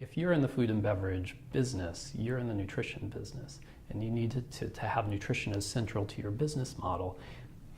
If you're in the food and beverage business, you're in the nutrition business, and you need to have nutrition as central to your business model.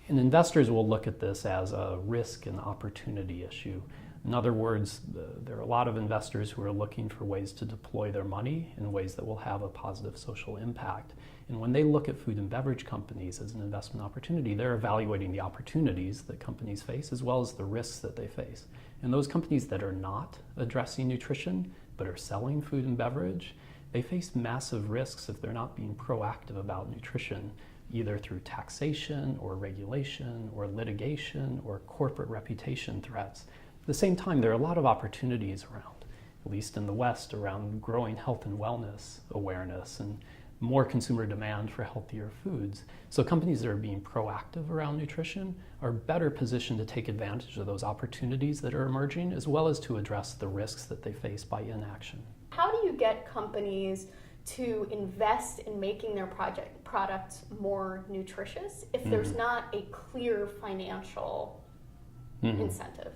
And investors will look at this as a risk and opportunity issue. In other words, there are a lot of investors who are looking for ways to deploy their money in ways that will have a positive social impact. And when they look at food and beverage companies as an investment opportunity, they're evaluating the opportunities that companies face as well as the risks that they face. And those companies that are not addressing nutrition but are selling food and beverage, they face massive risks if they're not being proactive about nutrition, either through taxation or regulation or litigation or corporate reputation threats. At the same time, there are a lot of opportunities around, at least in the West, around growing health and wellness awareness and more consumer demand for healthier foods. So companies that are being proactive around nutrition are better positioned to take advantage of those opportunities that are emerging, as well as to address the risks that they face by inaction. How do you get companies to invest in making their products more nutritious if there's not a clear financial incentive?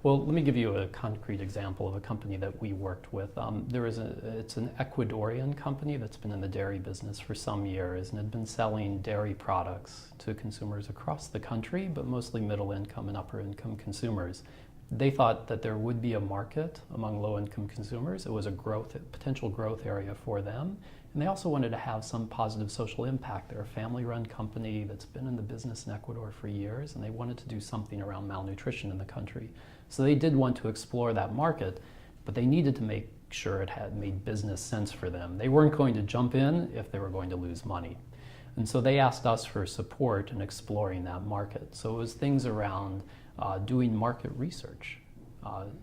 Well, let me give you a concrete example of a company that we worked with. It's an Ecuadorian company that's been in the dairy business for some years and had been selling dairy products to consumers across the country, but mostly middle income and upper income consumers. They thought that there would be a market among low income consumers. It was a potential growth area for them. And they also wanted to have some positive social impact. They're a family-run company that's been in the business in Ecuador for years, and they wanted to do something around malnutrition in the country. So they did want to explore that market, but they needed to make sure it had made business sense for them. They weren't going to jump in if they were going to lose money. And so they asked us for support in exploring that market. So it was things around doing market research,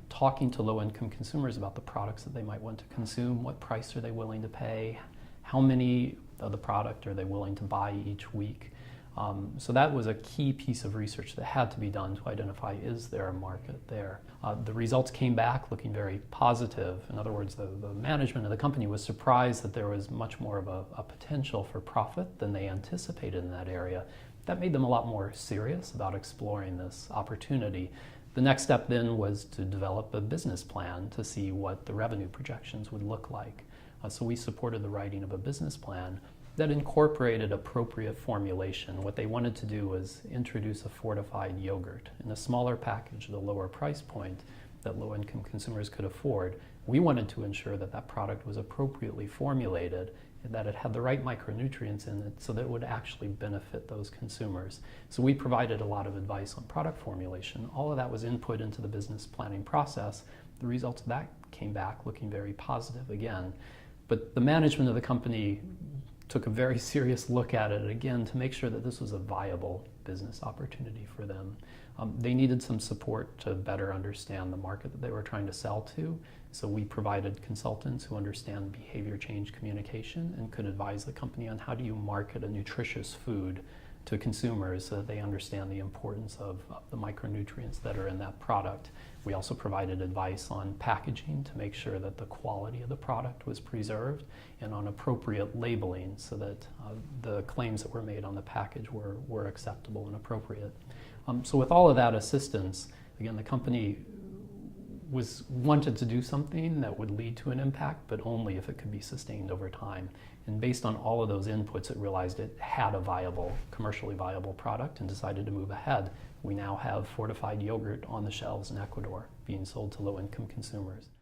talking to low-income consumers about the products that they might want to consume, what price are they willing to pay, how many of the product are they willing to buy each week. So that was a key piece of research that had to be done to identify, is there a market there? The results came back looking very positive. In other words, the management of the company was surprised that there was much more of a potential for profit than they anticipated in that area. That made them a lot more serious about exploring this opportunity. The next step then was to develop a business plan to see what the revenue projections would look like. So we supported the writing of a business plan that incorporated appropriate formulation. What they wanted to do was introduce a fortified yogurt in a smaller package at a lower price point that low-income consumers could afford. We wanted to ensure that that product was appropriately formulated and that it had the right micronutrients in it so that it would actually benefit those consumers. So we provided a lot of advice on product formulation. All of that was input into the business planning process. The results of that came back looking very positive again. But the management of the company took a very serious look at it again to make sure that this was a viable business opportunity for them. They needed some support to better understand the market that they were trying to sell to. So we provided consultants who understand behavior change communication and could advise the company on how do you market a nutritious food to consumers so that they understand the importance of the micronutrients that are in that product. We also provided advice on packaging to make sure that the quality of the product was preserved and on appropriate labeling so that the claims that were made on the package were acceptable and appropriate. So with all of that assistance, again, the company wanted to do something that would lead to an impact, but only if it could be sustained over time. And based on all of those inputs, it realized it had a commercially viable product and decided to move ahead. We now have fortified yogurt on the shelves in Ecuador being sold to low-income consumers.